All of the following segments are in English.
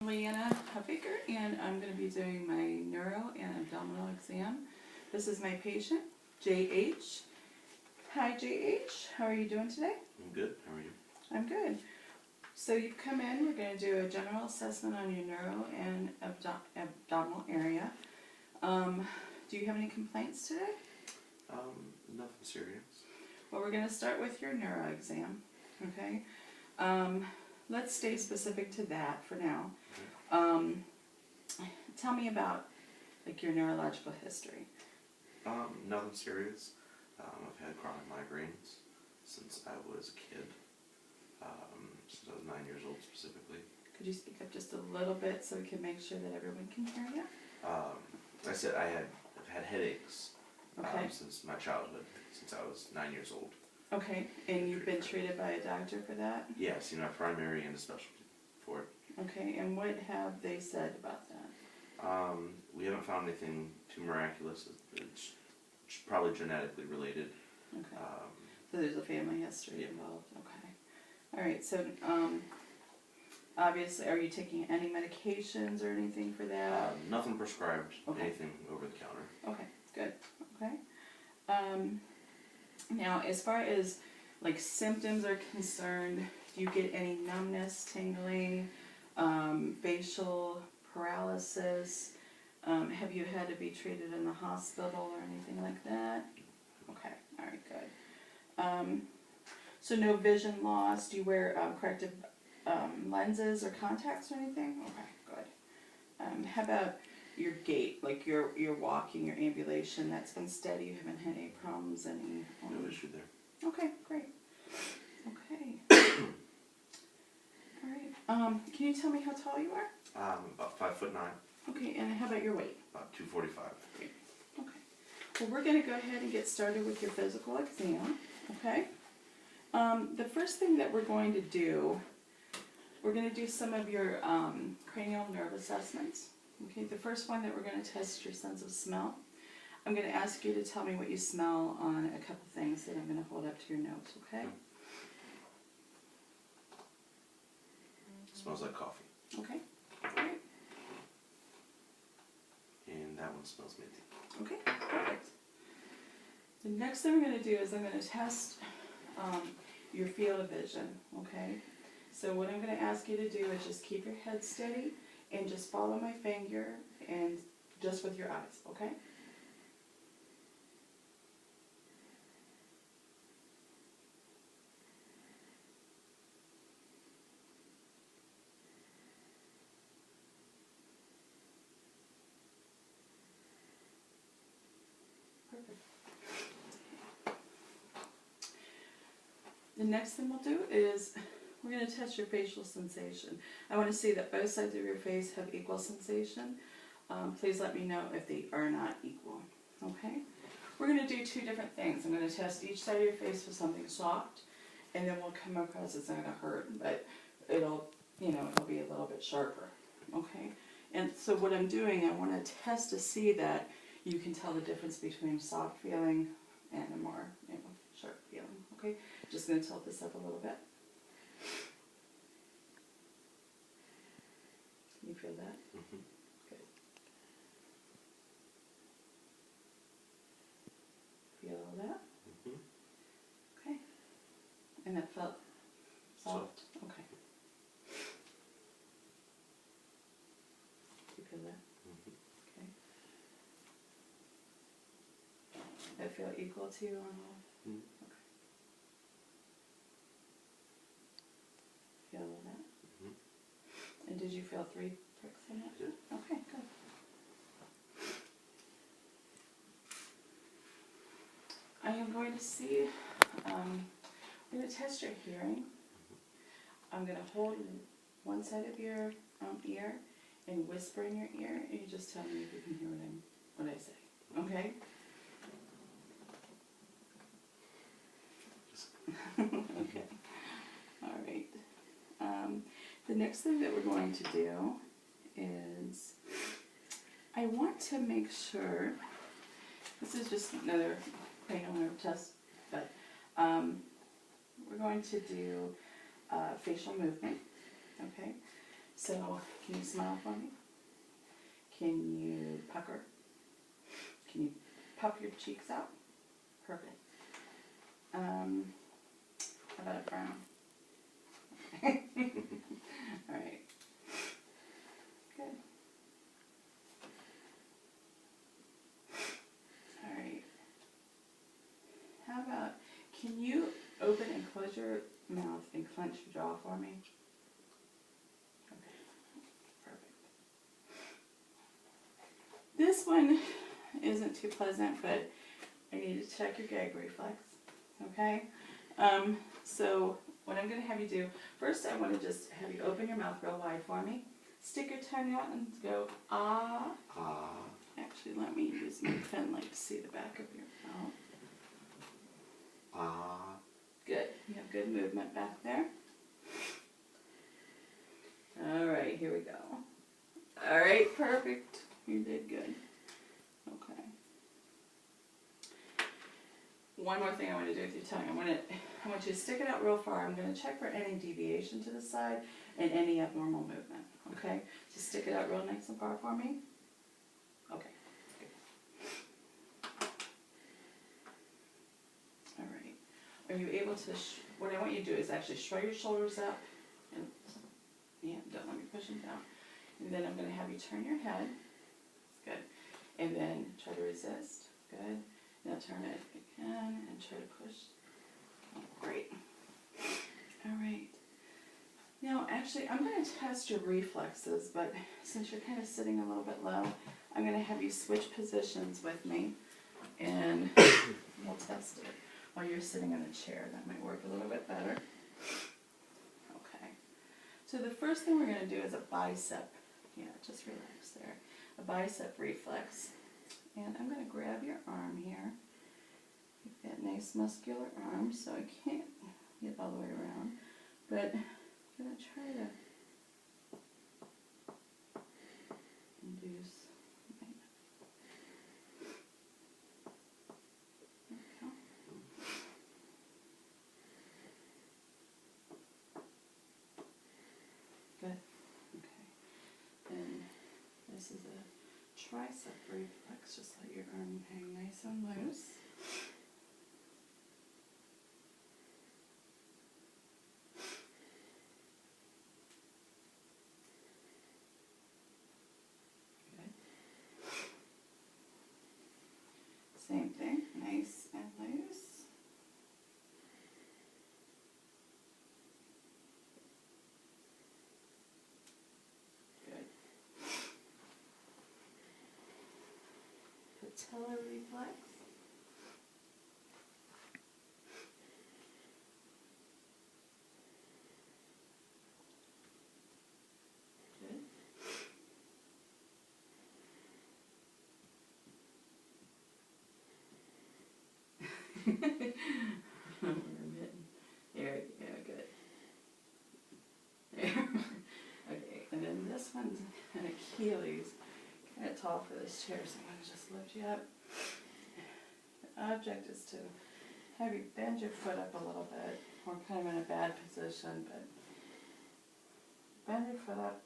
Leanna Huffaker, and I'm going to be doing my neuro and abdominal exam. This is my patient, JH. Hi JH, how are you doing today? I'm good, how are you? I'm good. So you've come in, we're going to do a general assessment on your neuro and abdominal area. Do you have any complaints today? Nothing serious. Well, we're going to start with your neuro exam, okay? Let's stay specific to that for now. Okay. Tell me about like your neurological history. Nothing serious. I've had chronic migraines since I was a kid, since I was 9 years old specifically. Could you speak up just a little bit so we can make sure that everyone can hear you? I said I've had headaches Okay. since my childhood, since I was 9 years old. Okay, and you've been treated by a doctor for that? Yes, a primary and a specialty for it. Okay, and what have they said about that? We haven't found anything too miraculous. It's probably genetically related. Okay, so there's a family history involved. Okay, all right. So obviously, are you taking any medications or anything for that? Nothing prescribed. Okay. Anything over the counter. Okay, good. Okay. Now, as far as like symptoms are concerned, do you get any numbness, tingling, facial paralysis? Have you had to be treated in the hospital or anything like that? Okay, all right, good. So no vision loss. Do you wear corrective lenses or contacts or anything? Okay, good. How about your gait, like your walking, your ambulation? That's been steady. You haven't had any problems, any? No issue there. Okay, great. Okay. All right. Can you tell me how tall you are? About 5'9". Okay, and how about your weight? About 245. Great. Okay. Well, we're going to go ahead and get started with your physical exam. Okay. The first thing that we're going to do, we're going to do some of your cranial nerve assessments. Okay. The first one that we're going to test your sense of smell. I'm going to ask you to tell me what you smell on a couple things that I'm going to hold up to your nose. Okay. It smells like coffee. Okay. Great. And that one smells minty. Okay, perfect. The next thing we're going to do is I'm going to test your field of vision, okay? So what I'm going to ask you to do is just keep your head steady and just follow my finger and just with your eyes, okay? Perfect. The next thing we'll do is we're going to test your facial sensation. I want to see that both sides of your face have equal sensation. Please let me know if they are not equal. Okay? We're going to do two different things. I'm going to test each side of your face with something soft, and then we'll come across, it's not going to hurt, but it'll be a little bit sharper. Okay? And so what I'm doing, I want to test to see that you can tell the difference between soft feeling and a more sharp feeling. Okay? Just going to tilt this up a little bit. Can you feel that? Mm-hmm. Good. Feel all that? Mm-hmm. Okay. And that felt soft? Okay. Do you feel that? Mm-hmm. Okay. That feel equal to you on all? Mm-hmm. Okay. Feel all that? Mm-hmm. And did you feel 3 pricks in it? Yeah. Okay, good. I am going to see, I'm going to test your hearing. I'm going to hold one side of your ear and whisper in your ear, and you just tell me if you can hear what I say. Okay? Okay. All right. The next thing that we're going to do is I want to make sure, this is just another cranial nerve test, but we're going to do facial movement, okay? So, can you smile for me? Can you pucker? Can you puff your cheeks out? Perfect. How about a frown? Alright. Good. Alright. How about, can you open and close your mouth and clench your jaw for me? Okay. Perfect. This one isn't too pleasant, but I need to check your gag reflex. Okay? So what I'm going to have you do, first I want to just have you open your mouth real wide for me. Stick your tongue out and go, ah. Ah. Actually, let me use my pen light to see the back of your mouth. Ah. Good. You have good movement back there. All right, here we go. All right, perfect. You did good. Okay. One more thing I want to do with your tongue. I want you to stick it out real far. I'm going to check for any deviation to the side and any abnormal movement. Okay? So stick it out real nice and far for me. Okay. Good. All right. Are you able to? What I want you to do is actually shrug your shoulders up, and yeah, don't let me push them down. And then I'm going to have you turn your head. Good. And then try to resist. Good. Now turn it again and try to push. Oh, great. All right. Now, actually, I'm going to test your reflexes, but since you're kind of sitting a little bit low, I'm going to have you switch positions with me, and we'll test it while you're sitting in a chair. That might work a little bit better. Okay. So the first thing we're going to do is a bicep. Yeah, just relax there. A bicep reflex. And I'm going to grab your arm here. You've got nice muscular arm, so I can't get all the way around. But I'm going to try to induce. Good. Okay. And this is a tricep reflex. Just let your arm hang nice and loose. Good. Same thing, nice and loose. Good. Patella reflex. Good. There, yeah, good. There. Okay, and then this one's an Achilles. Kind of tall for this chair, so I'm going to just lift you up. The object is to have you bend your foot up a little bit. We're kind of in a bad position, but bend your foot up,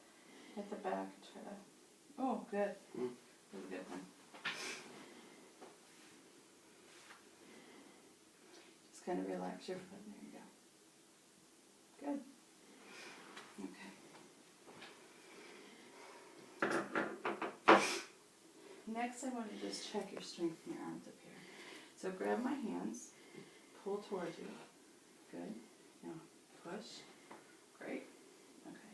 hit the back, and try to, oh, good. Really good one. Just kind of relax your foot, there you go. Good. Okay. Next, I want to just check your strength in your arms up here. So grab my hands, pull towards you. Good. Now push. Great. Okay.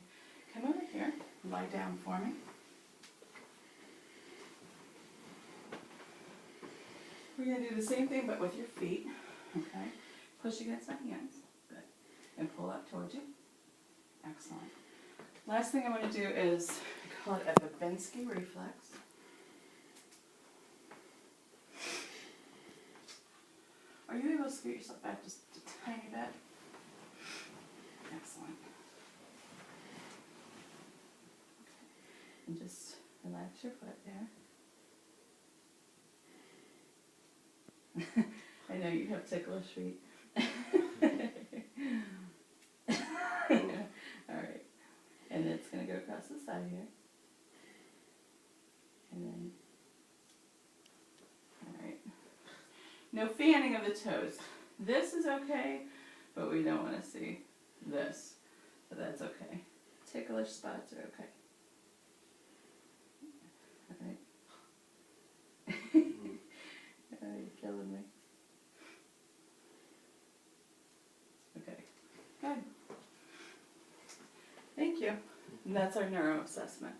Come over here, lie down for me. We're going to do the same thing but with your feet. Okay. Push against my hands. Good. And pull up towards you. Excellent. Last thing I want to do is, I call it a Babinski reflex. Are you able to scoot yourself back just a tiny bit? Excellent. Okay. And just relax your foot there. I know you have ticklish feet. Alright. And it's going to go across the side here. And then, alright. No fanning of the toes. This is okay, but we don't want to see this. So that's okay. Ticklish spots are okay. Alright. Oh, you're killing me. Okay. Good. Thank you. And that's our neuro assessment.